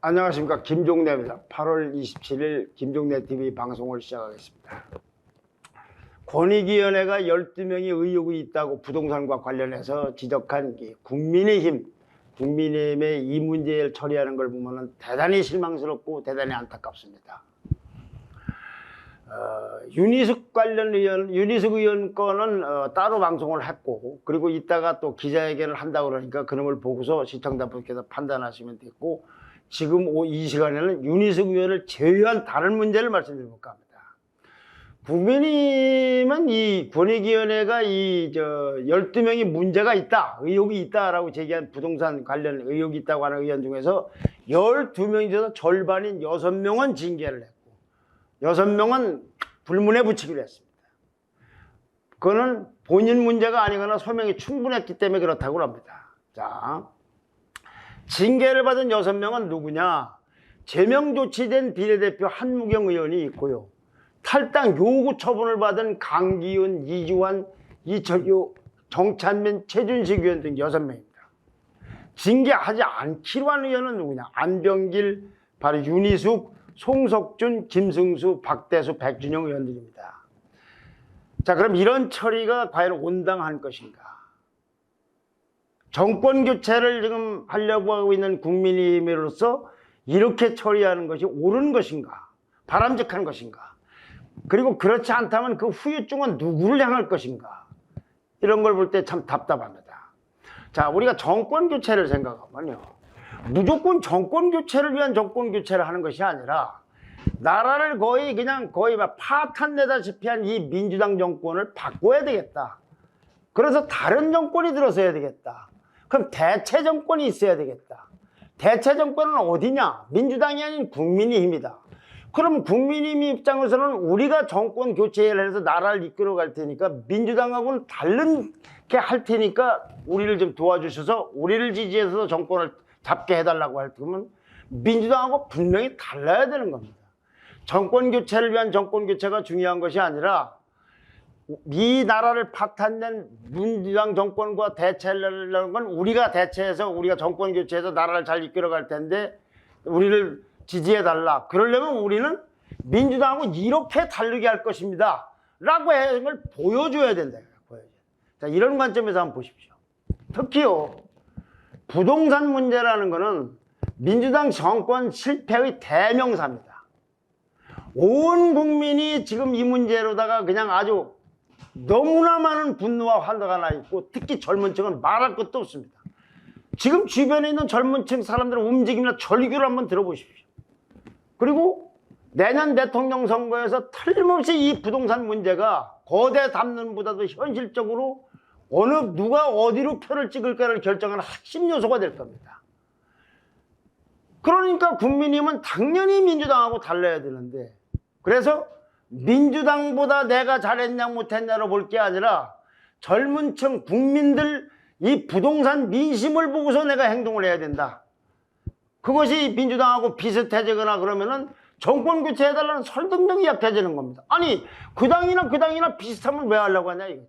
안녕하십니까, 김종래입니다. 8월 27일 김종래 TV 방송을 시작하겠습니다. 권익위원회가 12명의 의혹이 있다고 부동산과 관련해서 지적한 국민의힘의 이 문제를 처리하는 걸 보면 대단히 실망스럽고 대단히 안타깝습니다. 윤희숙 의원 건은 따로 방송을 했고, 그리고 이따가 또 기자회견을 한다고 그러니까 그놈을 보고서 시청자분께서 판단하시면 되고, 지금 이 시간에는 윤희숙 의원을 제외한 다른 문제를 말씀드려볼까 합니다. 국민의힘은 이 권익위원회가 12명이 문제가 있다, 의혹이 있다라고 제기한 부동산 관련 의혹이 있다고 하는 의원 중에서 12명이 돼서 절반인 6명은 징계를 했고, 6명은 불문에 붙이기로 했습니다. 그거는 본인 문제가 아니거나 소명이 충분했기 때문에 그렇다고 합니다. 자, 징계를 받은 6명은 누구냐? 제명 조치된 비례대표 한무경 의원이 있고요. 탈당 요구 처분을 받은 강기훈, 이주환, 이철유, 정찬민, 최준식 의원 등 6명입니다. 징계하지 않기로 한 의원은 누구냐? 안병길, 바로 윤희숙, 송석준, 김승수, 박대수, 백준영 의원들입니다. 자, 그럼 이런 처리가 과연 온당한 것인가? 정권 교체를 지금 하려고 하고 있는 국민의힘으로서 이렇게 처리하는 것이 옳은 것인가? 바람직한 것인가? 그리고 그렇지 않다면 그 후유증은 누구를 향할 것인가? 이런 걸 볼 때 참 답답합니다. 자, 우리가 정권 교체를 생각하면요, 무조건 정권 교체를 위한 정권 교체를 하는 것이 아니라 나라를 거의 막 파탄내다시피 한 이 민주당 정권을 바꿔야 되겠다. 그래서 다른 정권이 들어서야 되겠다. 그럼 대체 정권이 있어야 되겠다. 대체 정권은 어디냐? 민주당이 아닌 국민의힘이다. 그럼 국민의힘 입장에서는 우리가 정권 교체를 해서 나라를 이끌어 갈 테니까 민주당하고는 다른 게 할 테니까 우리를 좀 도와주셔서 우리를 지지해서 정권을 잡게 해달라고 할 거면 민주당하고 분명히 달라야 되는 겁니다. 정권 교체를 위한 정권 교체가 중요한 것이 아니라 이 나라를 파탄낸 민주당 정권과 대체를 하는 건 우리가 대체해서 우리가 정권 교체해서 나라를 잘 이끌어 갈 텐데 우리를 지지해달라. 그러려면 우리는 민주당하고 이렇게 다르게 할 것입니다 라고 하는 걸 보여줘야 된다. 자, 이런 관점에서 한번 보십시오. 특히요, 부동산 문제라는 거는 민주당 정권 실패의 대명사입니다. 온 국민이 지금 이 문제로다가 그냥 아주 너무나 많은 분노와 환도가 나 있고, 특히 젊은 층은 말할 것도 없습니다. 지금 주변에 있는 젊은 층 사람들의 움직임이나 절규를 한번 들어보십시오. 그리고 내년 대통령 선거에서 틀림없이 이 부동산 문제가 거대 담론보다도 현실적으로 누가 어디로 표를 찍을까를 결정하는 핵심 요소가 될 겁니다. 그러니까 국민의힘은 당연히 민주당하고 달라야 되는데, 그래서 민주당보다 내가 잘했냐 못했냐로 볼 게 아니라 젊은 층 국민들 이 부동산 민심을 보고서 내가 행동을 해야 된다. 그것이 민주당하고 비슷해지거나 그러면은 정권 교체해달라는 설득력이 약해지는 겁니다. 아니, 그 당이나 비슷하면 왜 하려고 하냐 이거.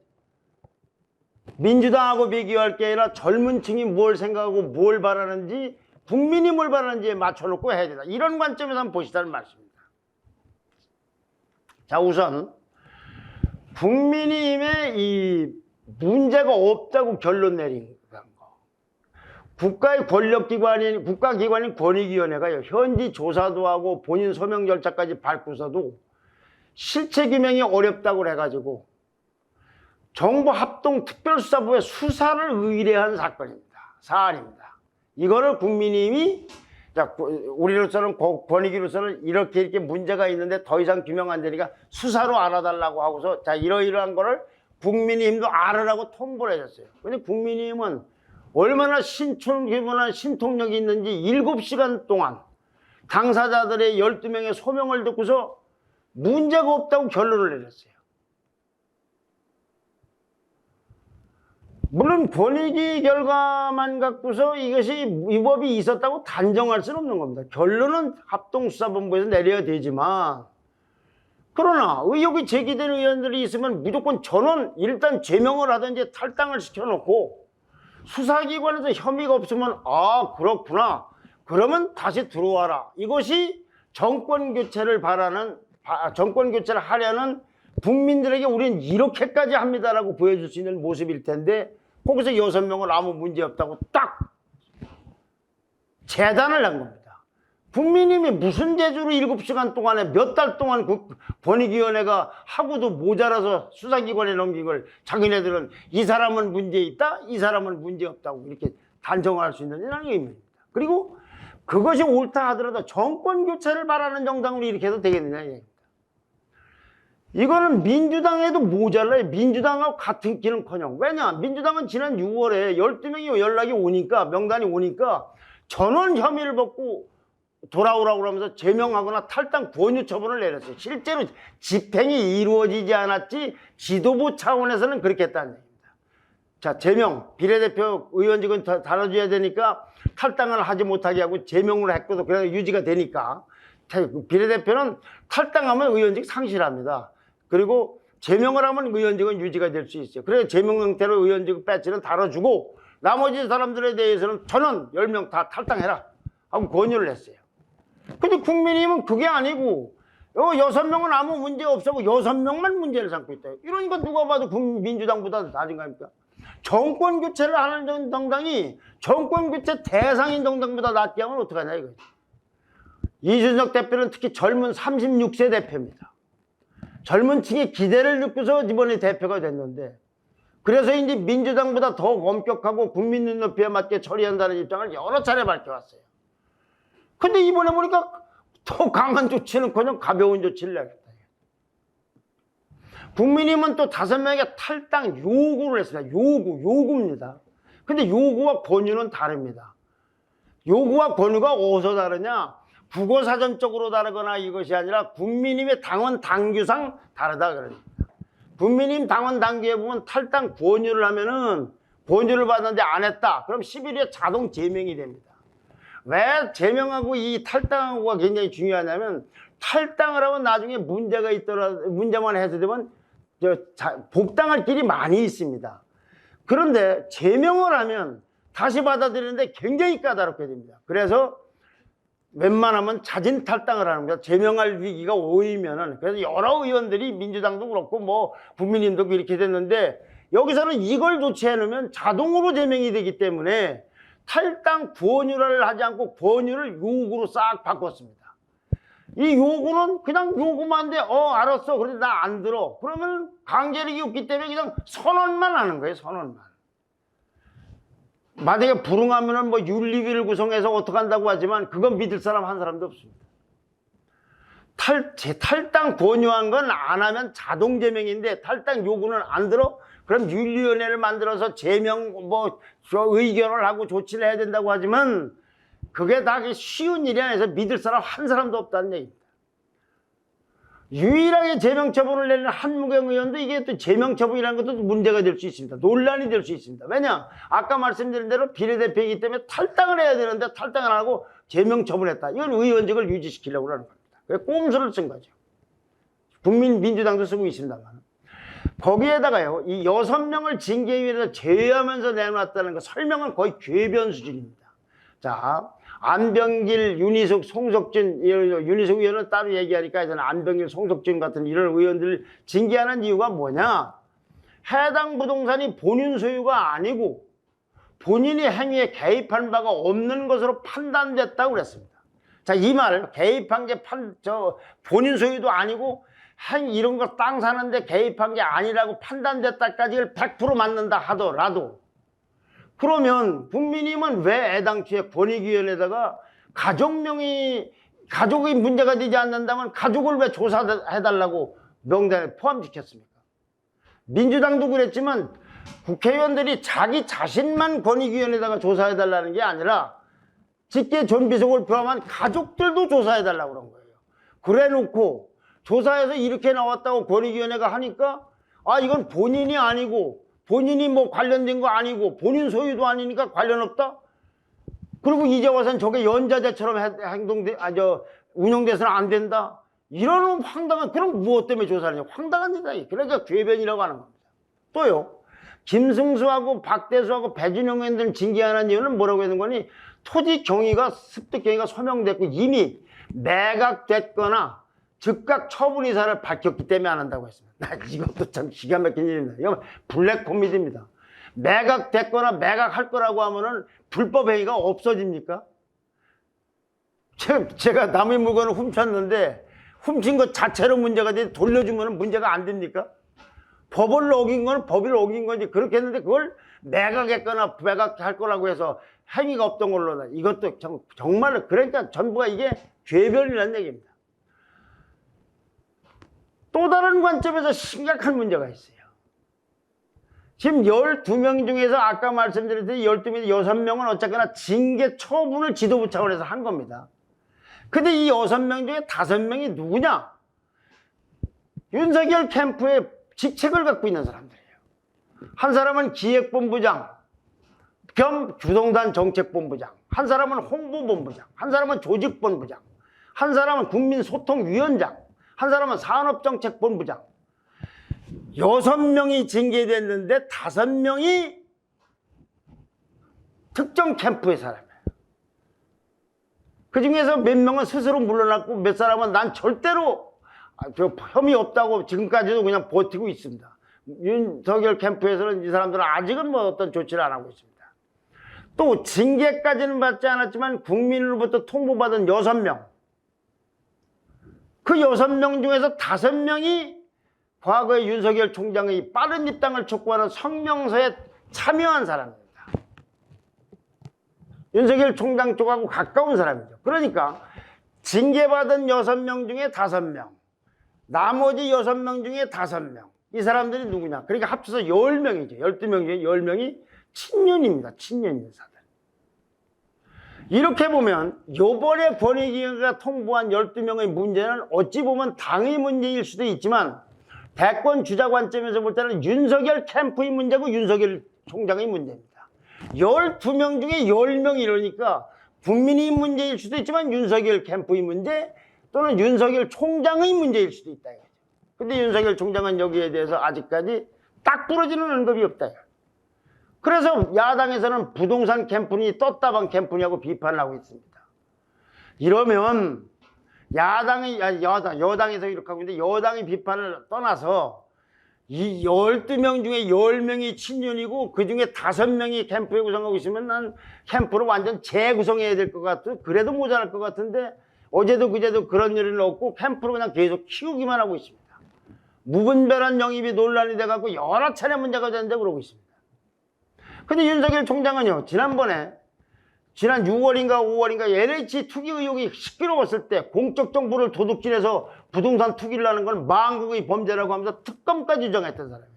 민주당하고 비교할 게 아니라 젊은 층이 뭘 생각하고 뭘 바라는지, 국민이 뭘 바라는지에 맞춰놓고 해야 된다. 이런 관점에서 한번 보시다는 말씀입니다. 자, 우선 국민의힘에 이 문제가 없다고 결론 내린 거. 국가기관인 권익위원회가요, 현지 조사도 하고 본인 소명 절차까지 밟고서도 실체 규명이 어렵다고 해가지고 정보합동특별수사부에 수사를 의뢰한 사안입니다. 이거를 국민의힘이, 우리로서는 권익위로서는 이렇게 문제가 있는데 더 이상 규명 안 되니까 수사로 알아달라고 하고서, 자, 이러이러한 거를 국민의힘도 알으라고 통보를 해줬어요. 근데 국민의힘은 얼마나 신통력이 있는지 7시간 동안 당사자들의 12명의 소명을 듣고서 문제가 없다고 결론을 내렸어요. 물론 권익위 결과만 갖고서 이것이 위법이 있었다고 단정할 수는 없는 겁니다. 결론은 합동수사본부에서 내려야 되지만, 그러나 의혹이 제기된 의원들이 있으면 무조건 전원 일단 제명을 하든지 탈당을 시켜놓고 수사기관에서 혐의가 없으면, 아, 그렇구나, 그러면 다시 들어와라. 이것이 정권 교체를 하려는 국민들에게 우리는 이렇게까지 합니다라고 보여줄 수 있는 모습일 텐데, 거기서 6명은 아무 문제 없다고 딱 재단을 한 겁니다. 국민님이 무슨 재주로 7시간 동안에 몇 달 동안 권익위원회가 하고도 모자라서 수사기관에 넘긴 걸 자기네들은 이 사람은 문제 있다, 이 사람은 문제 없다고 이렇게 단정할 수 있느냐는 의미입니다. 그리고 그것이 옳다 하더라도 정권 교체를 바라는 정당으로 이렇게 해도 되겠느냐 얘기입니다. 이거는 민주당에도 모자라요. 민주당하고 같은 길은커녕. 왜냐? 민주당은 지난 6월에 12명이 연락이 오니까, 명단이 오니까 전원 혐의를 벗고 돌아오라고 그러면서 제명하거나 탈당 권유 처분을 내렸어요. 실제로 집행이 이루어지지 않았지 지도부 차원에서는 그렇게 했다는 얘기입니다. 자, 제명, 비례대표 의원직은 달아줘야 되니까 탈당을 하지 못하게 하고 제명을 했고도 그래서 유지가 되니까 비례대표는 탈당하면 의원직 상실합니다. 그리고 제명을 하면 의원직은 유지가 될 수 있어요. 그래서 제명 형태로 의원직 배치는 달아주고 나머지 사람들에 대해서는 전원 10명 다 탈당해라 하고 권유를 했어요. 근데 국민의힘은 그게 아니고 6명은 아무 문제 없었고 6명만 문제를 삼고 있다. 이러니까 누가 봐도 민주당보다 낮은 거 아닙니까? 정권 교체를 하는 정당이 정권 교체 대상인 정당보다 낮게 하면 어떡하냐 이거지. 이준석 대표는 특히 젊은 36세 대표입니다. 젊은 층의 기대를 느껴서 이번에 대표가 됐는데, 그래서 이제 민주당보다 더 엄격하고 국민 눈높이에 맞게 처리한다는 입장을 여러 차례 밝혀왔어요. 근데 이번에 보니까 더 강한 조치는커녕 가벼운 조치를 내겠다. 국민의힘은 또 5명의 탈당 요구를 했습니다. 요구입니다. 근데 요구와 권유는 다릅니다. 요구와 권유가 어디서 다르냐? 국어사전적으로 다르거나 이것이 아니라 국민의힘의 당원 당규상 다르다 그럽니다. 국민의힘 당원 당규에 보면 탈당 권유를 하면은 권유를 받았는데 안 했다. 그럼 10일에 자동 제명이 됩니다. 왜 제명하고 이 탈당하고가 굉장히 중요하냐면, 탈당을 하면 나중에 문제가 있더라도 문제만 해소되면 복당할 길이 많이 있습니다. 그런데 제명을 하면 다시 받아들이는데 굉장히 까다롭게 됩니다. 그래서 웬만하면 자진 탈당을 하는 겁니다. 제명할 위기가 오이면은. 그래서 여러 의원들이 민주당도 그렇고 뭐 국민의힘도 이렇게 됐는데, 여기서는 이걸 조치해 놓으면 자동으로 제명이 되기 때문에 탈당 권유를 하지 않고 권유를 요구로 싹 바꿨습니다. 이 요구는 그냥 요구만 돼. 알았어. 그런데 나 안 들어. 그러면 강제력이 없기 때문에 그냥 선언만 하는 거예요. 선언만. 만약에 불응하면은 뭐 윤리위를 구성해서 어떻게 한다고 하지만 그건 믿을 사람 한 사람도 없습니다. 탈당 권유한 건 안 하면 자동 제명인데, 탈당 요구는 안 들어? 그럼 윤리위원회를 만들어서 제명 의견을 하고 조치를 해야 된다고 하지만 그게 다 쉬운 일이 아니라서 믿을 사람 한 사람도 없다는 얘기입니다. 유일하게 제명 처분을 내리는 한무경 의원도 이게 또 제명 처분이라는 것도 문제가 될 수 있습니다. 논란이 될 수 있습니다. 왜냐? 아까 말씀드린 대로 비례대표이기 때문에 탈당을 해야 되는데 탈당을 안 하고 제명 처분했다. 이건 의원직을 유지시키려고 하는 겁니다. 그래서 꼼수를 쓴 거죠. 민주당도 쓰고 있습니다만. 거기에다가요, 이 6명을 징계위원회에서 제외하면서 내놨다는 거 설명은 거의 궤변 수준입니다. 자, 안병길, 윤희숙, 송석진, 윤희숙 의원은 따로 얘기하니까 이제는 안병길, 송석진 같은 이런 의원들을 징계하는 이유가 뭐냐? 해당 부동산이 본인 소유가 아니고 본인이 행위에 개입한 바가 없는 것으로 판단됐다고 그랬습니다. 자, 이 말, 개입한 게 본인 소유도 아니고 이런 거 땅 사는데 개입한 게 아니라고 판단됐다까지를 100% 맞는다 하더라도, 그러면 국민의힘은 왜 애당초에 권익위원회에다가 가족이 문제가 되지 않는다면 가족을 왜 조사해달라고 명단에 포함시켰습니까? 민주당도 그랬지만 국회의원들이 자기 자신만 권익위원회에다가 조사해달라는 게 아니라 직계 존비속을 포함한 가족들도 조사해달라고 그런 거예요. 그래 놓고 조사해서 이렇게 나왔다고 권익위원회가 하니까, 이건 본인이 아니고 본인이 뭐 관련된 거 아니고 본인 소유도 아니니까 관련 없다? 그리고 이제 와서는 저게 연자제처럼 운영돼서는 안 된다? 이런 황당한, 그럼 무엇 때문에 조사하느냐? 황당한 일이다. 그러니까 궤변이라고 하는 겁니다. 또요, 김승수하고 박대수하고 배준영 의원들은 징계하는 이유는 뭐라고 하는 거니? 토지 경위가 습득 경위가 소명됐고 이미 매각됐거나 즉각 처분 의사를 밝혔기 때문에 안 한다고 했습니다. 이것도 참 기가 막힌 일입니다. 이건 블랙 코미디입니다. 매각됐거나 매각할 거라고 하면은 불법 행위가 없어집니까? 제가 남의 물건을 훔쳤는데 훔친 것 자체로 문제가 돼 돌려주면 문제가 안 됩니까? 법을 어긴 건 법을 어긴 건지 그렇게 했는데 그걸 매각했거나 매각할 거라고 해서 행위가 없던 걸로 이것도 정말로 그러니까 전부가 이게 죄별이라는 얘기입니다. 또 다른 관점에서 심각한 문제가 있어요. 지금 12명 중에서 아까 말씀드렸듯이 12명, 6명은 어쨌거나 징계 처분을 지도부 차원에서 한 겁니다. 근데 이 6명 중에 5명이 누구냐? 윤석열 캠프의 직책을 갖고 있는 사람들이에요. 한 사람은 기획본부장 겸 부동산 정책본부장, 한 사람은 홍보본부장, 한 사람은 조직본부장, 한 사람은 국민소통위원장, 한 사람은 산업정책본부장. 6명이 징계됐는데 5명이 특정 캠프의 사람이에요. 그 중에서 몇 명은 스스로 물러났고 몇 사람은 난 절대로 혐의 없다고 지금까지도 그냥 버티고 있습니다. 윤석열 캠프에서는 이 사람들은 아직은 뭐 어떤 조치를 안 하고 있습니다. 또 징계까지는 받지 않았지만 국민으로부터 통보받은 6명. 그 6명 중에서 5명이 과거에 윤석열 총장의 빠른 입당을 촉구하는 성명서에 참여한 사람입니다. 윤석열 총장 쪽하고 가까운 사람이죠. 그러니까 징계받은 6명 중에 5명, 나머지 6명 중에 5명. 이 사람들이 누구냐? 그러니까 합쳐서 10명이죠. 12명 중에 10명이 친윤입니다. 친윤 인사들. 이렇게 보면 이번에 권익위가 통보한 12명의 문제는 어찌 보면 당의 문제일 수도 있지만 대권 주자 관점에서 볼 때는 윤석열 캠프의 문제고 윤석열 총장의 문제입니다. 12명 중에 10명이 이러니까 국민의 문제일 수도 있지만 윤석열 캠프의 문제 또는 윤석열 총장의 문제일 수도 있다. 근데 윤석열 총장은 여기에 대해서 아직까지 딱 부러지는 언급이 없다. 그래서 야당에서는 부동산 캠프니 떴다방 캠프냐고 비판을 하고 있습니다. 이러면 여당에서 이렇게 하고 있는데 여당의 비판을 떠나서 이 12명 중에 10명이 친윤이고 그 중에 5명이 캠프에 구성하고 있으면 난 캠프를 완전 재구성해야 될 것 같아. 그래도 모자랄 것 같은데 어제도 그제도 그런 일은 없고 캠프를 그냥 계속 키우기만 하고 있습니다. 무분별한 영입이 논란이 돼갖고 여러 차례 문제가 되는데 그러고 있습니다. 근데 윤석열 총장은요, 지난 6월인가 5월인가 LH 투기 의혹이 시끄러웠을 때 공적 정보를 도둑질해서 부동산 투기를 하는 건 망국의 범죄라고 하면서 특검까지 주장했던 사람이에요.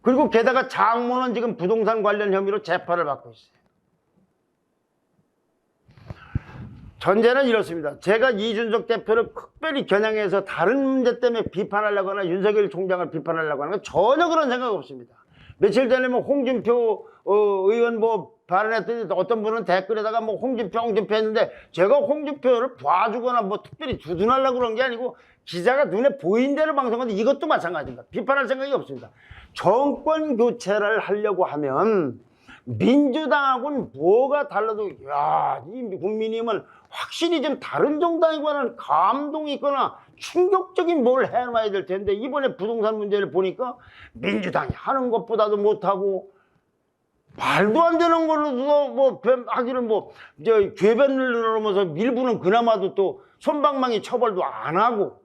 그리고 게다가 장모는 지금 부동산 관련 혐의로 재판을 받고 있어요. 전제는 이렇습니다. 제가 이준석 대표를 특별히 겨냥해서 다른 문제 때문에 비판하려거나 윤석열 총장을 비판하려고 하는 건 전혀 그런 생각 없습니다. 며칠 전에 뭐 홍준표 의원 뭐 발언했더니 어떤 분은 댓글에다가 뭐 홍준표 했는데 제가 홍준표를 봐주거나 뭐 특별히 두둔하려고 그런 게 아니고 기자가 눈에 보인 대로 방송하는데 이것도 마찬가지입니다. 비판할 생각이 없습니다. 정권 교체를 하려고 하면 민주당하고는 뭐가 달라도 이 국민의힘은 확실히 좀 다른 정당에 관한 감동이 있거나 충격적인 뭘 해놔야 될 텐데 이번에 부동산 문제를 보니까 민주당이 하는 것보다도 못하고 말도 안 되는 걸로도 뭐 하기를 뭐 궤변을 넘어서 일부는 그나마도 또 솜방망이 처벌도 안 하고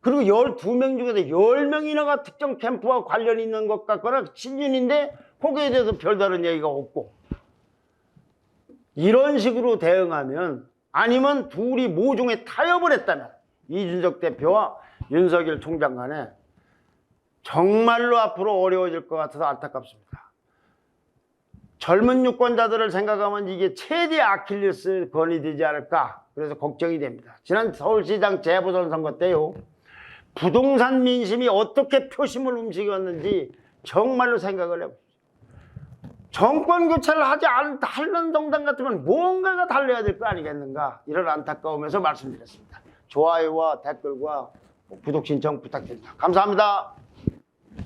그리고 12명 중에서 10명이나가 특정 캠프와 관련이 있는 것 같거나 친윤인데 거기에 대해서 별다른 얘기가 없고 이런 식으로 대응하면 아니면 둘이 모종의 타협을 했다면 이준석 대표와 윤석열 총장 간에 정말로 앞으로 어려워질 것 같아서 안타깝습니다. 젊은 유권자들을 생각하면 이게 최대 아킬레스 건이 되지 않을까 그래서 걱정이 됩니다. 지난 서울시장 재보선 선거 때요. 부동산 민심이 어떻게 표심을 움직였는지 정말로 생각을 해보십시오. 정권 교체를 하지 않는 정당 같으면 뭔가가 달라야 될 거 아니겠는가 이런 안타까움에서 말씀드렸습니다. 좋아요와 댓글과 구독 신청 부탁드립니다. 감사합니다.